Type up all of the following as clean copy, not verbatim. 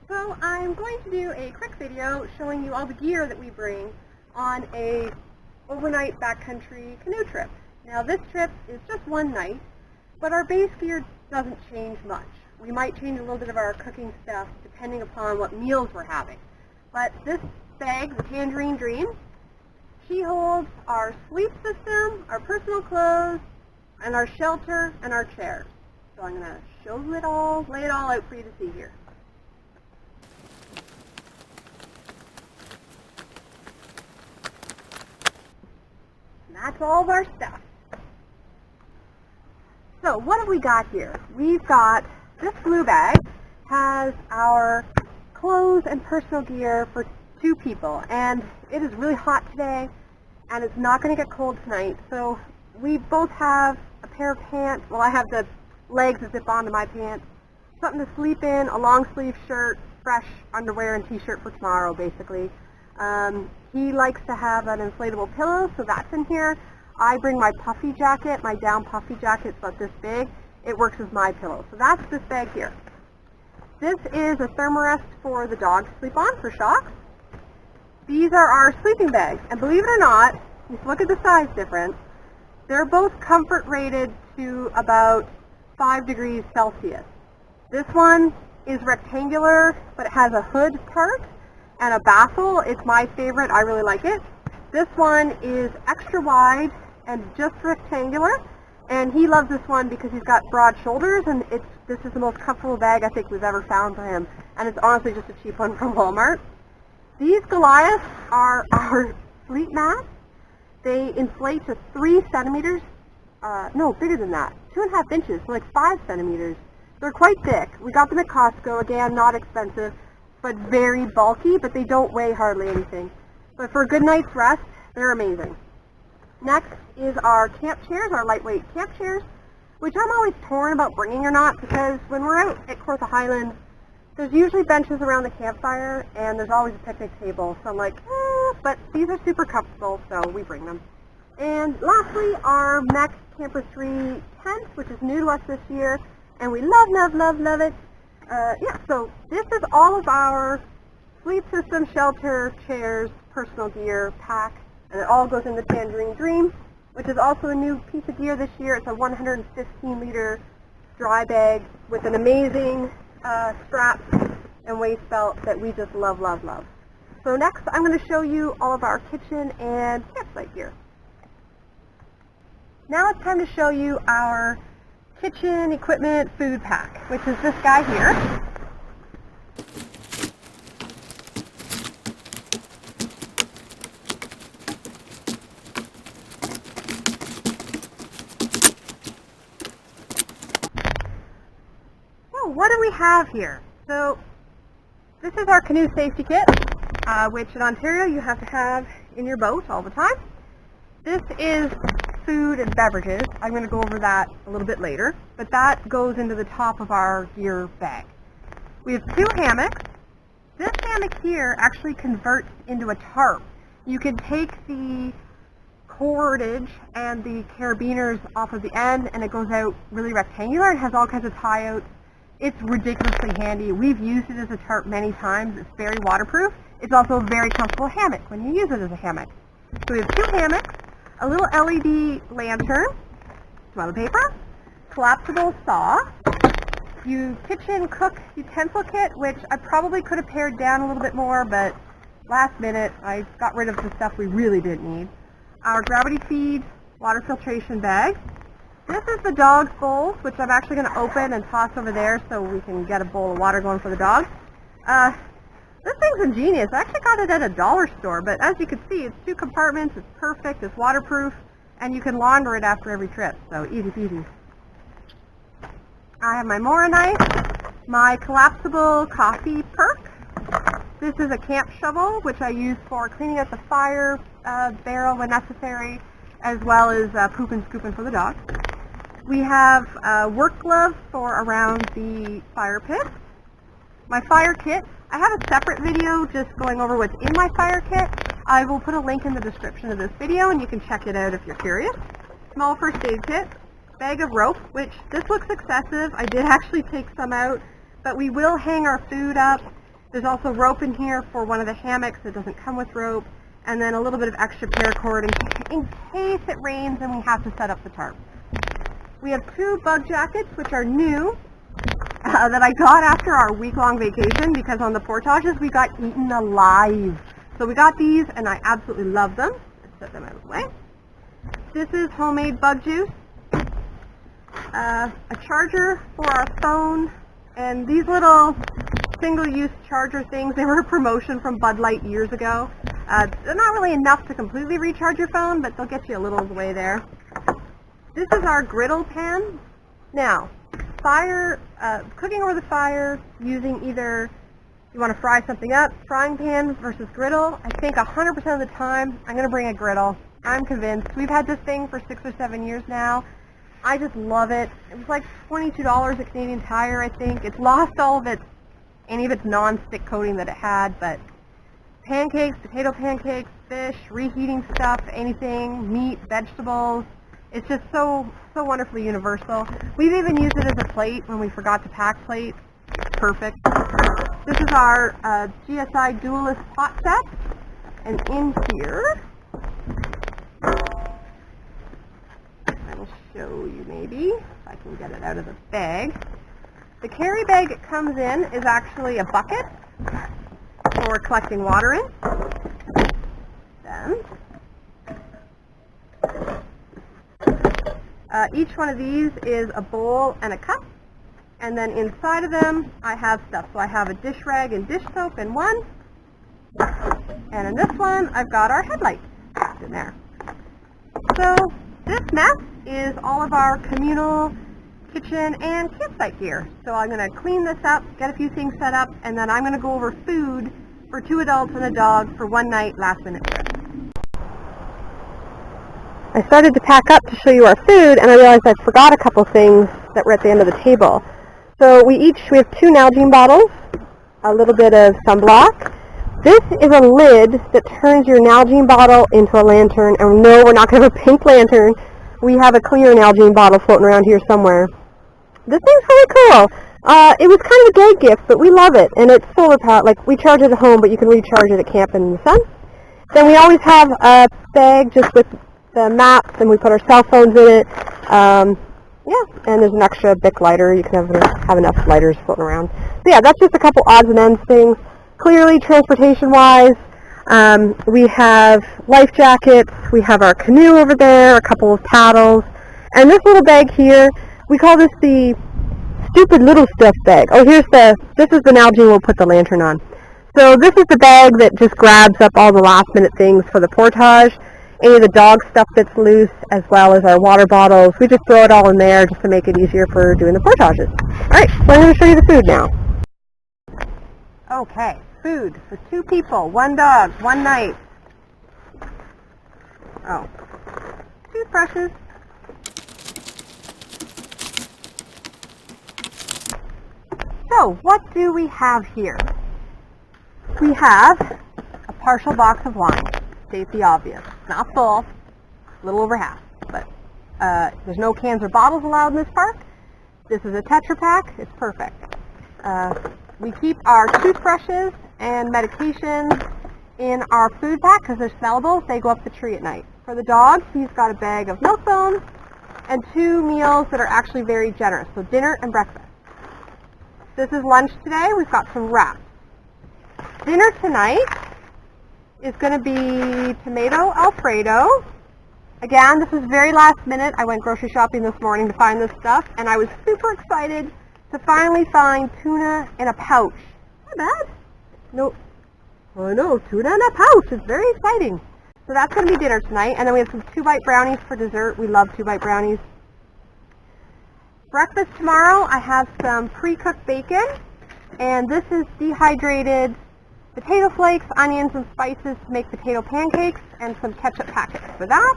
So I'm going to do a quick video showing you all the gear that we bring on a overnight backcountry canoe trip. Now this trip is just one night, but our base gear doesn't change much. We might change a little bit of our cooking stuff depending upon what meals we're having. But this bag, the Tangerine Dream, she holds our sleep system, our personal clothes, and our shelter and our chairs. So I'm going to show it all, lay it all out for you to see here. And that's all of our stuff. So what have we got here? We've got this blue bag has our clothes and personal gear for 2 people, and it is really hot today and it's not going to get cold tonight, so we both have a pair of pants. Well, I have the legs that zip onto my pants, something to sleep in, a long sleeve shirt, fresh underwear and t-shirt for tomorrow basically. He likes to have an inflatable pillow, so that's in here. I bring my puffy jacket, my down puffy jacket, it's about this big. It works as my pillow. So that's this bag here. This is a thermarest for the dog to sleep on for shocks. These are our sleeping bags, and believe it or not, just look at the size difference. They're both comfort rated to about 5 degrees Celsius. This one is rectangular, but it has a hood part and a baffle. It's my favorite. I really like it. This one is extra wide and just rectangular, and he loves this one because he's got broad shoulders, and this is the most comfortable bag I think we've ever found for him, and it's honestly just a cheap one from Walmart. These Goliaths are our sleep mats. They inflate to 3 centimeters, no, bigger than that, 2.5 inches, so like 5 centimeters. They're quite thick. We got them at Costco, again, not expensive, but very bulky, but they don't weigh hardly anything. But for a good night's rest, they're amazing. Next is our camp chairs, our lightweight camp chairs, which I'm always torn about bringing or not, because when we're out at Kawartha Highlands, there's usually benches around the campfire, and there's always a picnic table. So I'm like, but these are super comfortable, so we bring them. And lastly, our Max Camper 3 tent, which is new to us this year, and we love, love, love, love it. So this is all of our sleep system, shelter, chairs, personal gear, pack, and it all goes in the Tangerine Dream, which is also a new piece of gear this year. It's a 115-liter dry bag with an amazing strap and waist belt that we just love, love, love. So next, I'm going to show you all of our kitchen and campsite gear. Now it's time to show you our kitchen equipment food pack, which is this guy here. What do we have here? So this is our canoe safety kit, which in Ontario you have to have in your boat all the time. This is food and beverages. I'm going to go over that a little bit later, but that goes into the top of our gear bag. We have 2 hammocks. This hammock here actually converts into a tarp. You can take the cordage and the carabiners off of the end, and it goes out really rectangular and has all kinds of tie-outs. It's ridiculously handy. We've used it as a tarp many times. It's very waterproof. It's also a very comfortable hammock when you use it as a hammock. So we have 2 hammocks, a little LED lantern, toilet paper, collapsible saw, kitchen cook utensil kit, which I probably could have pared down a little bit more, but last minute I got rid of the stuff we really didn't need. Our gravity feed water filtration bag. This is the dog's bowls, which I'm actually going to open and toss over there so we can get a bowl of water going for the dogs. This thing's ingenious. I actually got it at a dollar store, but as you can see, it's 2 compartments, it's perfect, it's waterproof, and you can launder it after every trip, so easy peasy. I have my Mora knife, my collapsible coffee perk. This is a camp shovel, which I use for cleaning out the fire barrel when necessary, as well as poop and scooping for the dog. We have work gloves for around the fire pit. My fire kit, I have a separate video just going over what's in my fire kit. I will put a link in the description of this video and you can check it out if you're curious. Small first aid kit, bag of rope, which this looks excessive. I did actually take some out, but we will hang our food up There's also rope in here for one of the hammocks that doesn't come with rope, and then a little bit of extra paracord in case it rains and we have to set up the tarp. We have 2 bug jackets, which are new, that I got after our week-long vacation, because on the portages we got eaten alive. So we got these, and I absolutely love them. Let's set them out of the way. This is homemade bug juice, a charger for our phone, and these little single-use charger things, they were a promotion from Bud Light years ago. They're not really enough to completely recharge your phone, but they'll get you a little way there. This is our griddle pan. Now, cooking over the fire using either, you want to fry something up, frying pan versus griddle. I think 100% of the time I'm going to bring a griddle. I'm convinced. We've had this thing for 6 or 7 years now. I just love it. It was like $22 at Canadian Tire, I think. It's lost any of its non-stick coating that it had, but pancakes, potato pancakes, fish, reheating stuff, anything, meat, vegetables. It's just so wonderfully universal. We've even used it as a plate when we forgot to pack plates. Perfect. This is our Gsi Doulas Pot Set, and in here, I will show you maybe, if I can get it out of the bag. The carry bag it comes in is actually a bucket for collecting water in. Then, each one of these is a bowl and a cup, and then inside of them I have stuff. So I have a dish rag and dish soap in one, and in this one I've got our headlights in there. So this mess is all of our communal kitchen and campsite gear. So I'm going to clean this up, get a few things set up, and then I'm going to go over food for 2 adults and a dog for one night last minute trip. I started to pack up to show you our food, and I realized I forgot a couple things that were at the end of the table. So we have 2 Nalgene bottles, a little bit of sunblock. This is a lid that turns your Nalgene bottle into a lantern, and no, we're not going to have a pink lantern. We have a clear Nalgene bottle floating around here somewhere. This thing's really cool. It was kind of a gag gift, but we love it, and it's solar powered. Like, we charge it at home, but you can recharge it at camp in the sun. Then we always have a bag just with the maps, and we put our cell phones in it. Yeah, and there's an extra Bic lighter. You can have enough lighters floating around. So yeah, that's just a couple odds and ends things. Clearly, transportation-wise, we have life jackets, we have our canoe over there, a couple of paddles, and this little bag here, we call this the stupid little stuff bag. Oh, this is the Nalgene we'll put the lantern on. So this is the bag that just grabs up all the last minute things for the portage, any of the dog stuff that's loose, as well as our water bottles. We just throw it all in there just to make it easier for doing the portages. Alright, so I'm going to show you the food now. Okay, food for 2 people, 1 dog, 1 night. Oh, toothbrushes. So, what do we have here? We have a partial box of wine. State the obvious. Not full, a little over half, but there's no cans or bottles allowed in this park. This is a Tetra Pak. It's perfect. We keep our toothbrushes and medications in our food pack because they're smellable. They go up the tree at night. For the dog, he's got a bag of milk bones and 2 meals that are actually very generous. So dinner and breakfast. This is lunch today. We've got some wraps. Dinner tonight is going to be tomato Alfredo. Again, this was very last minute. I went grocery shopping this morning to find this stuff, and I was super excited to finally find tuna in a pouch. Not bad. No. Oh no, tuna in a pouch. It's very exciting. So that's going to be dinner tonight, and then we have some 2-bite brownies for dessert. We love 2-bite brownies. Breakfast tomorrow, I have some pre-cooked bacon, and this is dehydrated potato flakes, onions, and spices to make potato pancakes, and some ketchup packets for that.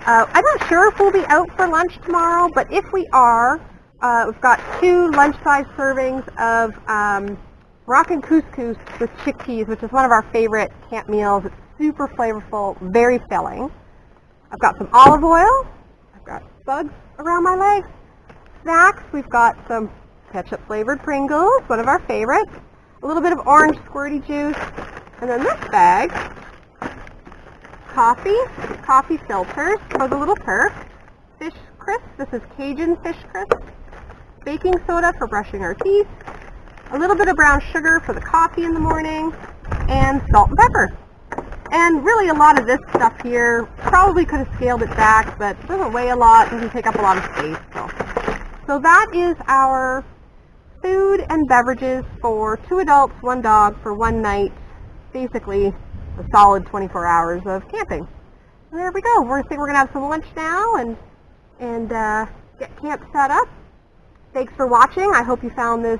I'm not sure if we'll be out for lunch tomorrow, but if we are, we've got 2 lunch-sized servings of Moroccan couscous with chickpeas, which is one of our favorite camp meals. It's super flavorful, very filling. I've got some olive oil. I've got bugs around my legs. Snacks, we've got some ketchup-flavored Pringles, one of our favorites. a little bit of orange squirty juice, and then this bag, coffee filters for the little perk, fish crisp, this is Cajun fish crisp, baking soda for brushing our teeth, a little bit of brown sugar for the coffee in the morning, and salt and pepper. And really a lot of this stuff here, probably could have scaled it back, but it doesn't weigh a lot, doesn't take up a lot of space. So that is our food and beverages for 2 adults, 1 dog for 1 night, basically a solid 24 hours of camping. And there we go. I think we're going to have some lunch now and get camp set up. Thanks for watching. I hope you found this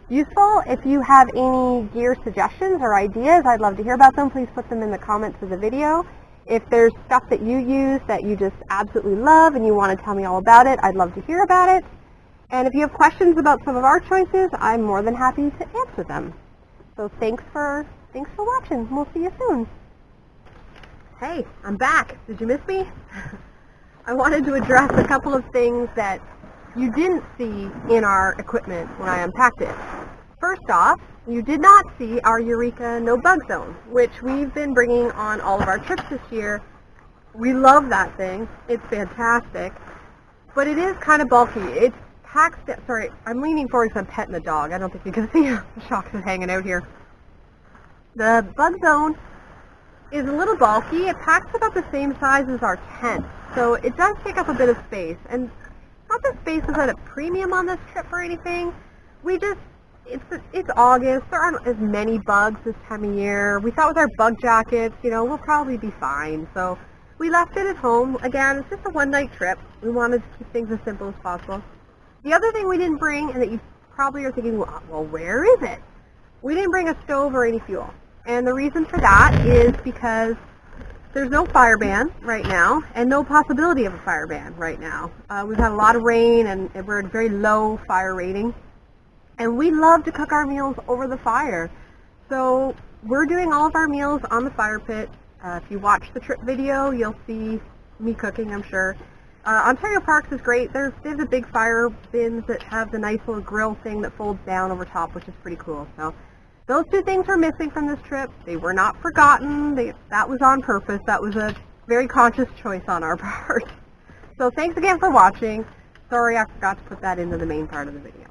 useful. If you have any gear suggestions or ideas, I'd love to hear about them. Please put them in the comments of the video. If there's stuff that you use that you just absolutely love and you want to tell me all about it, I'd love to hear about it. And if you have questions about some of our choices, I'm more than happy to answer them. So thanks for watching. We'll see you soon. Hey, I'm back. Did you miss me? I wanted to address a couple of things that you didn't see in our equipment when I unpacked it. First off, you did not see our Eureka No Bug Zone, which we've been bringing on all of our trips this year. We love that thing. It's fantastic. But it is kind of bulky. It packs, sorry, I'm leaning forward because I'm petting the dog. I don't think you can see the shocks is hanging out here. The Bug Zone is a little bulky. It packs about the same size as our tent. So it does take up a bit of space. And not that space is at a premium on this trip or anything. We just, it's August. There aren't as many bugs this time of year. We thought with our bug jackets, you know, we'll probably be fine. So we left it at home. Again, it's just a 1-night trip. We wanted to keep things as simple as possible. The other thing we didn't bring, and that you probably are thinking, well, where is it? We didn't bring a stove or any fuel. And the reason for that is because there's no fire ban right now, and no possibility of a fire ban right now. We've had a lot of rain, and we're at a very low fire rating. And we love to cook our meals over the fire. So we're doing all of our meals on the fire pit. If you watch the trip video, you'll see me cooking, I'm sure. Ontario Parks is great. There's the big fire bins that have the nice little grill thing that folds down over top, which is pretty cool. So those 2 things were missing from this trip. They were not forgotten. That was on purpose. That was a very conscious choice on our part. So thanks again for watching. Sorry I forgot to put that into the main part of the video.